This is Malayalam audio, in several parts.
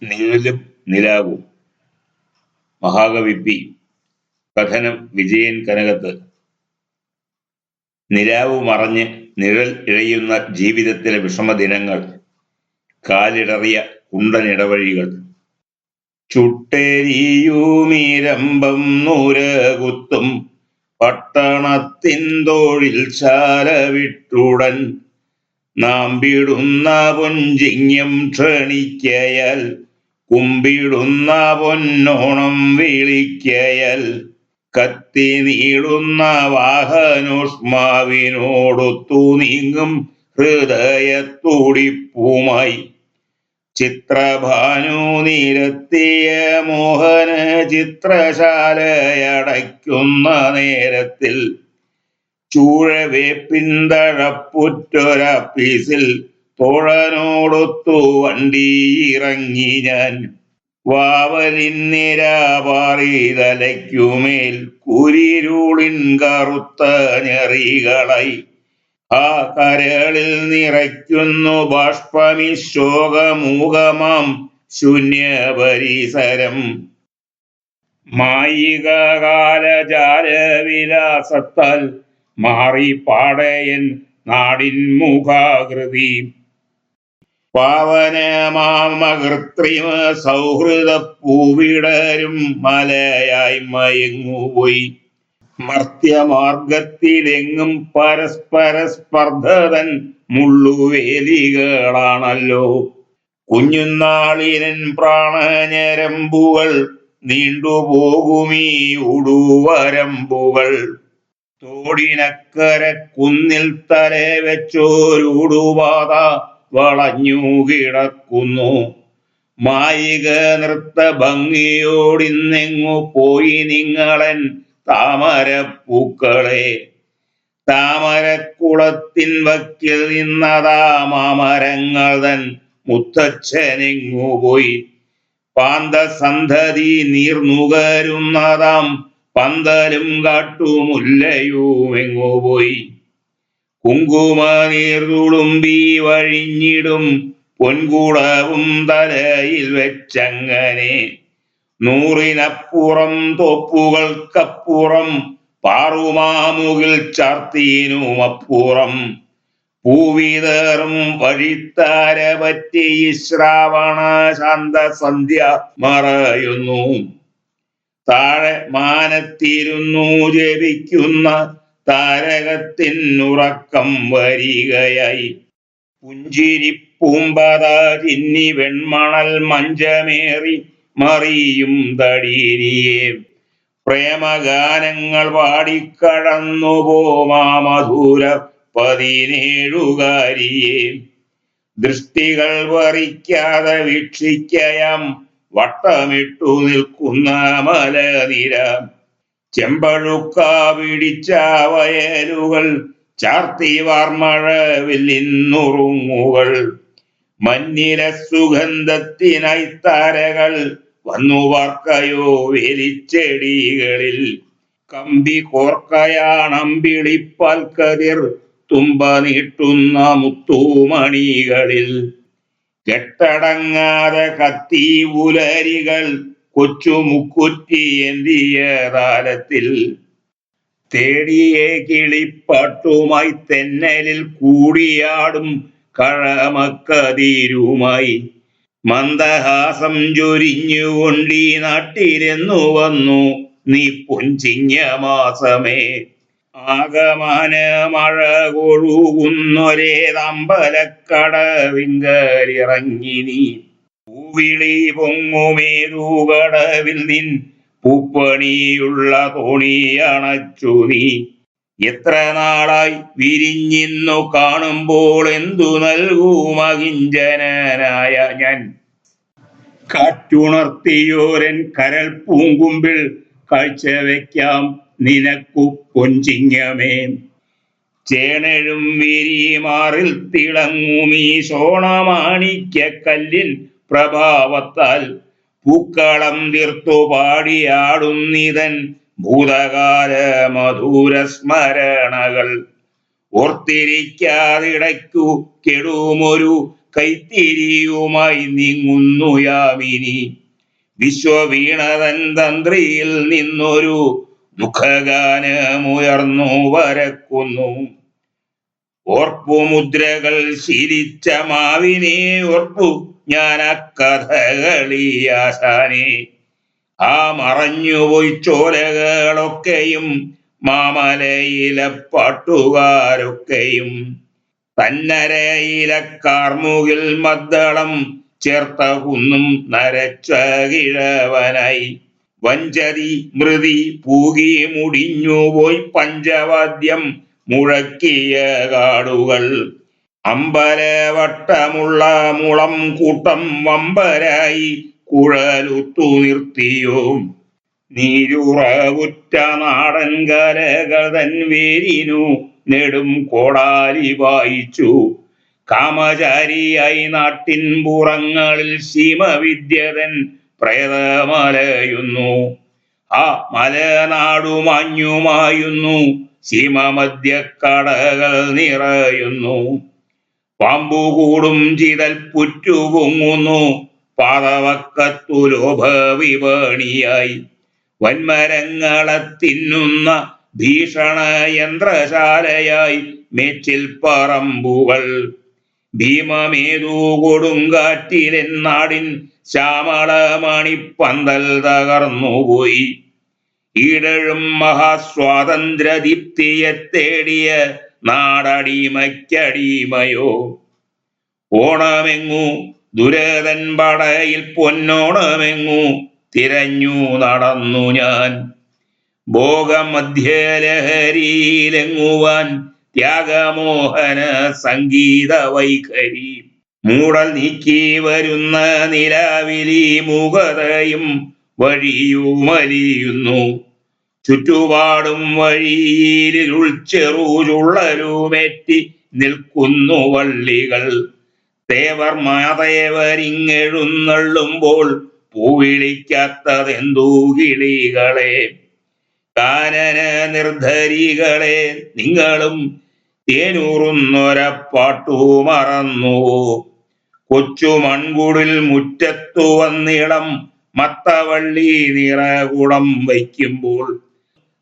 നിഴലും നിലാവും. മഹാകവി പി. കഥനം വിജയൻ കനകത്ത്. നിലാവ് മറഞ്ഞ് നിഴൽ ഇഴയുന്ന ജീവിതത്തിലെ വിഷമദിനങ്ങൾ, കാലിടറിയ കുണ്ടനിടവഴികൾ. ചുട്ടെരിയുമിരമ്പം നൂരകുത്തും പട്ടണത്തിൻ തൊഴിൽ ശാല വിട്ടുടൻ നാമ്പിടുന്ന പൊഞ്ചിങ്ങം ക്ഷണിക്കയാൽ കുമ്പിടുന്ന പൊന്നോണം വിളിക്കയാൽ കത്തി നീളുന്ന വാഹനോഷ്മാവിനോടൊത്തു നീങ്ങും ഹൃദയത്തുടിപ്പുമായി ചിത്രഭാനു നിരത്തിയ മോഹന ചിത്രശാലയടയ്ക്കുന്ന നേരത്തിൽ ചൂഴവേപ്പിന്തഴപ്പുറ്റൊരാപ്പീസിൽ തോഴനോടൊത്തു വണ്ടിയിറങ്ങി ഞാൻ. വാവലിന്നിരാപാറിതലയ്ക്കുമേൽ കുരിരുളിൻ കറുത്ത ഞെറികളായി ആ കരളിൽ നിറയ്ക്കുന്നു ബാഷ്പമിശോകമൂകമാം ശൂന്യപരിസരം. മായിക കാലജാലവിലാസത്താൽ മാറി പാടയൻ നാടിൻ മുഖാകൃതി. പാവനമാമകൃത്രിമ സൗഹൃദ പൂവിടരും മലയായി മയങ്ങുപോയി. മർത്യമാർഗത്തിലെങ്ങും പരസ്പര സ്പർദ്ധതൻ മുള്ളുവേലികളാണല്ലോ. കുഞ്ഞുനാളിനൻ പ്രാണഞരമ്പുകൾ നീണ്ടുപോകുമീ ഉടുവരമ്പുകൾ. തോടിനക്കര കുന്നിൽ തലവെച്ചോരുടുപാത വളഞ്ഞു കിടക്കുന്നു. മായിക നൃത്ത ഭംഗിയോടിന്നെങ്ങു പോയി നിങ്ങളൻ താമരപ്പൂക്കളെ. താമരക്കുളത്തിൻ വക്കിൽ നിന്നതാ മാമരങ്ങൾ തൻ മുത്തച്ഛനെങ്ങുപോയി. പാന്തസന്ധതി നീർന്നുകരുന്നതാം പന്തലും കാട്ടുമുല്ലയുമെങ്ങുപോയി. കുങ്കുമ നീർതുളുമ്പി വഴിഞ്ഞിടും പൊൻകുടവും തലയിൽ വെച്ചങ്ങനെ. നൂറിനപ്പുറം തോപ്പുകൾക്കപ്പുറം പാറുമാമുകിൽ ചാർത്തിനുമപ്പുറം പൂവിതറും വഴിത്താര പറ്റി ശ്രാവണ ശാന്ത സന്ധ്യ മറയുന്നു. താഴെ മാനത്തിരുന്നു ജപിക്കുന്ന താരകത്തിനുറക്കം വരികയായി. പുഞ്ചിരി പൂമ്പത ചിന്നി വെൺമണൽ മഞ്ചമേറി മറിയും തടീനിയെ. പ്രേമഗാനങ്ങൾ പാടിക്കടന്നു പോമാമധുര 17കാരിയെ. ദൃഷ്ടികൾ വറിക്കാതെ വീക്ഷിക്കയാം വട്ടമിട്ടു നിൽക്കുന്ന മലനിര. ചെമ്പഴുക്ക പിടിച്ച വയലുകൾ ചാർത്തി വാർമഴവില്ലിന്നുറുങ്ങുകൾ. മഞ്ഞില സുഗന്ധത്തിനായി താരകൾ വന്നു വാർക്കയോ വേലിച്ചെടികളിൽ. കമ്പി കോർക്കയാണമ്പിളിപ്പാൽ കതിർ തുമ്പ നീട്ടുന്ന മുത്തുമണികളിൽ. കെട്ടടങ്ങാതെ കത്തി ഉലരികൾ കൊച്ചുമുക്കുറ്റി എന്തിയ താലത്തിൽ. തേടിയേ കിളിപ്പാട്ടുമായി തെന്നലിൽ കൂടിയാടും കഴമക്കതിരുമായി. മന്ദഹാസം ചൊരിഞ്ഞുകൊണ്ടീ നാട്ടിലെന്നു വന്നു നീ പൊൻചിങ്ങമാസമേ. ആകമാന മഴ കൊഴുകുന്നൊരേതമ്പലക്കടവിങ്കലിറങ്ങി നീ. പൂവിളി പൊങ്ങുമേതുകടവിൽ നിൻ പൂപ്പണിയുള്ള തോണിയണച്ചു നീ. എത്ര നാളായി വിരിഞ്ഞിന്നു കാണുമ്പോൾ എന്തു നൽകും അകിഞ്ചനായ ഞാൻ. കാറ്റുണർത്തിയോരൻ കരൾ പൂങ്കുമ്പിൽ കാഴ്ചവെക്കാം നിനക്കു പൊൻചിങ്ങമേ. ചേണഴും വിരിമാറിൽ തിളങ്ങുമീ ശോണമാണിക്യക്കല്ലിൻ പ്രഭാവത്താൽ പൂക്കളം തീർത്തു പാടിയാടുന്നിതൻ ഭൂതകാല മധുര സ്മരണകൾ. ഓർത്തിരിക്കാതിടയ്ക്കു കെടുമൊരു കൈത്തിരിയുമായി നീങ്ങുന്നു യാമിനി. വിശ്വവീണതൻ തന്ത്രിയിൽ നിന്നൊരു ദുഃഖഗാനമുയർന്നു വരക്കുന്നു. ഓർപ്പുമുദ്രകൾ ശീലിച്ച മാവിനെ ഓർപ്പു ഞാൻ കഥകളിയാശാനെ. ആ മറഞ്ഞുപോയി ചോലകളൊക്കെയും മാമലയിലെ പാട്ടുകാരൊക്കെയും തന്നരയിലെ കാർമുകിൽ മദ്ദളം ചേർത്ത കുന്നും നരച്ച കിഴവനായി. വഞ്ചതി മൃതി പൂകി മുടിഞ്ഞുപോയി പഞ്ചവാദ്യം മുഴക്കിയ കാടുകൾ. അമ്പലവട്ടമുള്ള മുളം കൂട്ടം വമ്പരായി കുഴലുത്തു നിർത്തിയോ. നീരുറവുറ്റ നാടൻ കലകൾ തൻ വേരിനു നെടും കോടാലി വായിച്ചു. കാമചാരിയായി നാട്ടിൻ പുറങ്ങളിൽ സീമവിദ്യതൻ പ്രേതമലയുന്നു. ആ മലനാടു മാഞ്ഞുമായുന്നു, സീമമധ്യക്കടകൾ നിറയുന്നു. പാമ്പുകൂടും ചിതൽ പുറ്റുപൊങ്ങുന്നു, പാതവക്കത്തു ലോഭവിപണിയായി. വൻമരങ്ങളെ തിന്നുന്ന ഭീഷണ യന്ത്രശാലയായി മേച്ചിൽ പറമ്പുകൾ. ഭീമമേതു കൊടുങ്കാറ്റിലെൻ നാടിൻ ശ്യാമളമണിപ്പന്തൽ തകർന്നുപോയി. ഈടഴും മഹാസ്വാതന്ത്ര്യദീപ്തിയെ തേടിയ നാടടിമയ്ക്കടിമയോ. ഓണമെങ്ങു ദുരതൻ പടയിൽ പൊന്നോണമെങ്ങു തിരഞ്ഞു നടന്നു ഞാൻ. ഭോഗമധ്യലഹരിയിലെങ്ങുവാൻ ത്യാഗമോഹന സംഗീത വൈഖരി. മൂടൽ നീക്കി വരുന്ന നിലാവിലി മുഖതയും വഴിയുമലിയുന്നു. ചുറ്റുപാടും വഴിയിലിരുൾ ചെറുചുള്ളരുമേറ്റി നിൽക്കുന്നു വള്ളികൾ. തേവർ മാതേവരിങ്ങെഴുന്നള്ളുമ്പോൾ പൂവിളിക്കാത്തതെന്തു കിളികളെ. കാനന നിർദ്ധരികളെ, നിങ്ങളും തേനൂറുന്നൊരപ്പാട്ടു മറന്നുവോ. കൊച്ചു മൺകുടിൽ മുറ്റത്തു വന്നിളം മത്തവള്ളി നിറകുടം വയ്ക്കുമ്പോൾ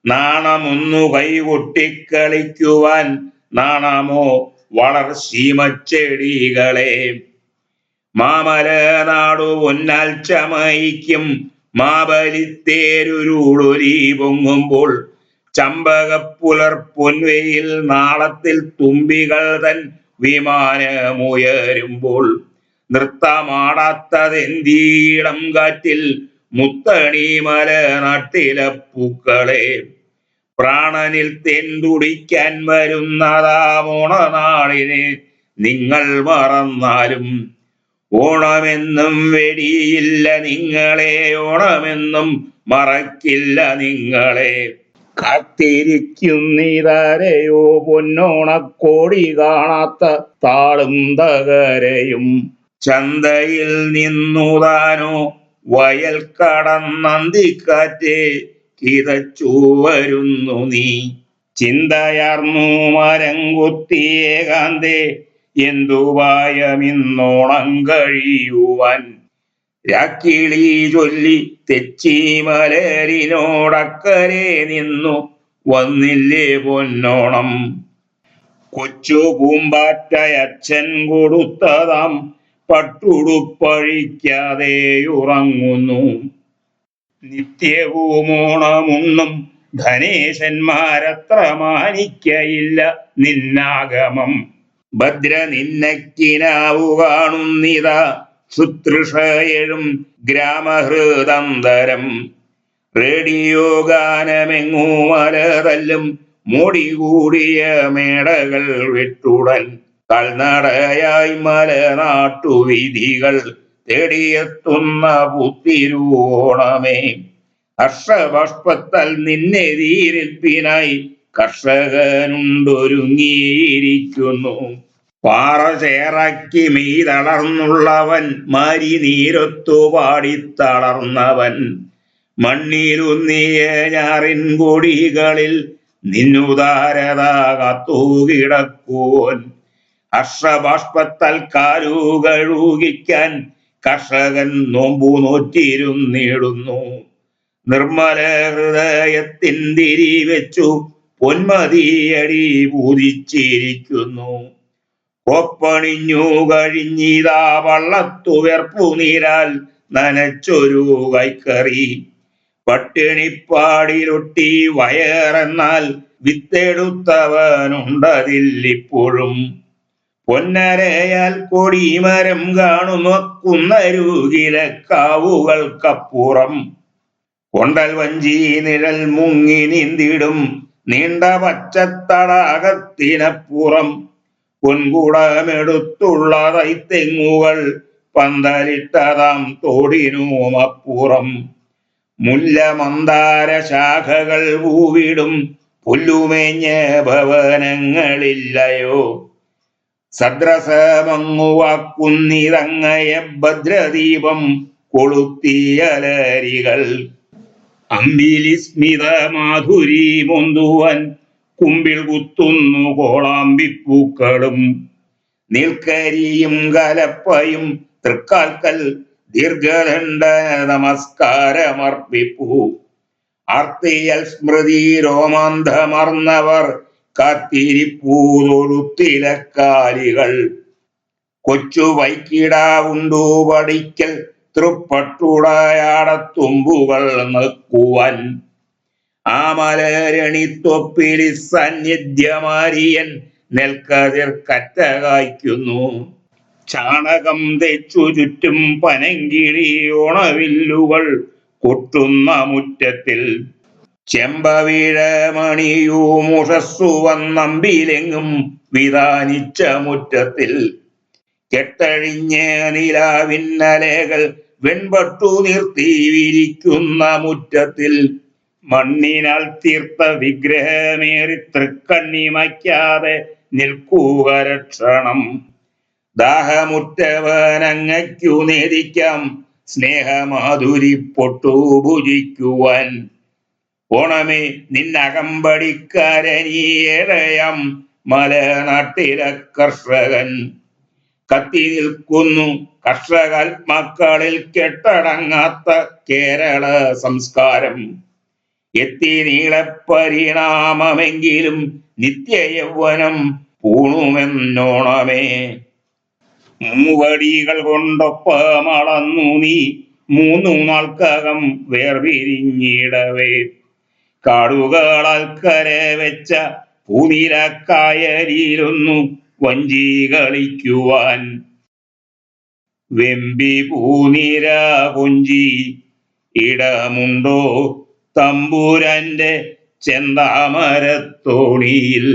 നാണമൊന്നു കൈകൊട്ടിക്കളിക്കുവാൻ നാണമോ വളർ ശീമച്ചെടികളെ. മാമലനാടു പൊന്നാൽ ചമയിക്കും മാബലിത്തേരുരുളൊലി പൊങ്ങുമ്പോൾ ചമ്പകപ്പുലർ പൊൻവെയിൽ നാളത്തിൽ തുമ്പികൾ തൻ വിമാനമുയരുമ്പോൾ നൃത്തമാടാത്തതെന്തീളം കാറ്റിൽ മുത്തണി മലനാട്ടിലെ പൂക്കളെ. പ്രാണനിൽ തെന്തുടിക്കാൻ വരുന്നതാമോണനാളിനെ നിങ്ങൾ മറന്നാലും ഓണമെന്നും വെടിയില്ല നിങ്ങളെ. ഓണമെന്നും മറക്കില്ല നിങ്ങളെ. കാത്തിരിക്കുന്നിതാരെയോ പൊന്നോണക്കോടി കാണാത്ത താളും തകരയും. ചന്തയിൽ നിന്നുതാനോ വയൽ കടന്നന്തിക്കാറ്റേ കിതച്ചു വരുന്നു നീ. ചിന്തയാർന്നു മരം കുത്തിയേകാന്തേ എന്തുപായമിന്നോണം കഴിയുവാൻ. രാക്കിളി ചൊല്ലി തെച്ചി മലരിനോടക്കരെ നിന്നു വന്നില്ലേ പൊന്നോണം. കൊച്ചു പൂമ്പാറ്റയച്ഛൻ കൊടുത്തതാം പട്ടുടുപ്പഴിക്കാതെ ഉറങ്ങുന്നു. നിത്യവുമോണമുണ്ണും ധനേശന്മാരത്ര മാനിക്കയില്ല നിന്നാഗമം. ഭദ്ര നിന്നക്കിനാവു കാണുന്നിതാ ശുശ്രൂഷയെഴും ഗ്രാമഹൃദന്തരം. റേഡിയോ ഗാനമെങ്ങു മലതല്ലും മോടികൂടിയ മേടകൾ വിട്ടുടൻ. കൽനടയായി മലനാട്ടുവീഥികൾ തേടിയെത്തുന്ന പുത്തിരുവോണമേ. ഹർഷബാഷ്പത്താൽ നിന്നെതിരേൽപ്പിനായി കർഷകനുണ്ടൊരുങ്ങിയിരിക്കുന്നു. പാറ ചേറാക്കി മീതളർന്നുള്ളവൻ മാരി നീരൊത്തു പാടിത്തളർന്നവൻ. മണ്ണിലുന്നിയ ഞാറിൻ കൊടികളിൽ നിന്നുദാരത കാത്തു കിടക്കുവോൻ. ഹർഷബാഷ്പത്താൽ കാലുകഴുകിക്കാൻ കർഷകൻ നോമ്പു നോറ്റിരുന്നിടുന്നു. നിർമ്മല ഹൃദയത്തിൻ തിരി വെച്ചു പൊന്മതിയടി പൂതിച്ചിരിക്കുന്നു. ഒപ്പണിഞ്ഞു കഴിഞ്ഞിതാ വള്ളത്തുയർപ്പു നീരാൽ നനച്ചൊരു കൈക്കറി. പട്ടിണിപ്പാടിലൊട്ടി വയറെന്നാൽ വിത്തെടുത്തവനുണ്ടതില്ലിപ്പോഴും. പൊന്നരയാൽ കൊടിമരം കാണുന്ന കുന്നരുകിലെ കാവുകൾക്കപ്പുറം. കൊണ്ടൽ വഞ്ചി നിഴൽ മുങ്ങി നീന്തിടും നീണ്ട പച്ചത്തടാകത്തിനപ്പുറം. പൊൻകുടമെടുത്തുള്ള തൈത്തെങ്ങുകൾ പന്തലിട്ടതാം തോടിനുമപ്പുറം. മുല്ല മന്ദാര ശാഖകൾ പൂവിടും പുല്ലുമേഞ്ഞ ഭവനങ്ങളില്ലയോ. സദ്രസമങ്ങുവാക്കുന്നിതങ്ങയ ഭദ്രദീപം കൊളുത്തിയലരികൾ. അമ്പിലിസ്മിത മാധുരി മൊന്തുവാൻ കുമ്പിൾ കുത്തുന്നു കോളാമ്പിപ്പൂക്കളും. നീൽക്കരിയും കലപ്പയും തൃക്കാൽക്കൽ ദീർഘദണ്ഡ നമസ്കാരമർപ്പിപ്പൂ. ആർത്തിയൽ സ്മൃതി രോമാന്തമർന്നവർ കാത്തിരിപ്പൂ തൊഴുത്തിലക്കാലികൾ. കൊച്ചു വൈക്കിടാവുണ്ടു പഠിക്കൽ തൃപ്പട്ടുടയാടത്തുമ്പുകൾ നിൽക്കുവാൻ. ആ മലരണിത്തൊപ്പിലി സാന്നിധ്യമാരിയൻ നെൽക്കതിർ കറ്റ കായ്ക്കുന്നു. ചാണകം തെച്ചു ചുറ്റും പനങ്കിളി ഓണവില്ലുകൾ കൊട്ടുന്ന മുറ്റത്തിൽ. ചെമ്പവിഴമണിയുമുഷസ്സു വന്നമ്പിലെങ്ങും വിതാനിച്ച മുറ്റത്തിൽ. കെട്ടഴിഞ്ഞ നിലാവിന്നലകൾ വെൺപട്ടു നിർത്തി വിരിക്കുന്ന മുറ്റത്തിൽ. മണ്ണിനാൽ തീർത്ത വിഗ്രഹമേറി തൃക്കണ്ണിമയ്ക്കാതെ നിൽക്കുക രക്ഷണം. ദാഹമുറ്റവനങ്ങയ്ക്കു നേദിക്കാം സ്നേഹമാധുരി പൊട്ടു ഭുജിക്കുവാൻ. ഓണമേ നിന്നകമ്പടിക്കാരനീയേഴയാം മലനാട്ടിലെ കർഷകൻ. കത്തി നിൽക്കുന്നു കർഷകാത്മാക്കളിൽ കെട്ടടങ്ങാത്ത കേരള സംസ്കാരം. എത്തി നീളപ്പരിണാമമെങ്കിലും നിത്യയൗവനം പൂണുമെന്നോണമേ. മൂവടികൾ കൊണ്ടൊപ്പമളന്നു നീ 3 നാൾക്കകം വേർപിരിഞ്ഞിടവേ. കാടുകളാൽ കരവെച്ച പൂനിലക്കായലിലൊന്നു വഞ്ചി കളിക്കുവാൻ. വെമ്പി പൂനിര കൊഞ്ചി ഇടമുണ്ടോ തമ്പുരാന്റെ ചെന്താമരത്തോണിയിൽ.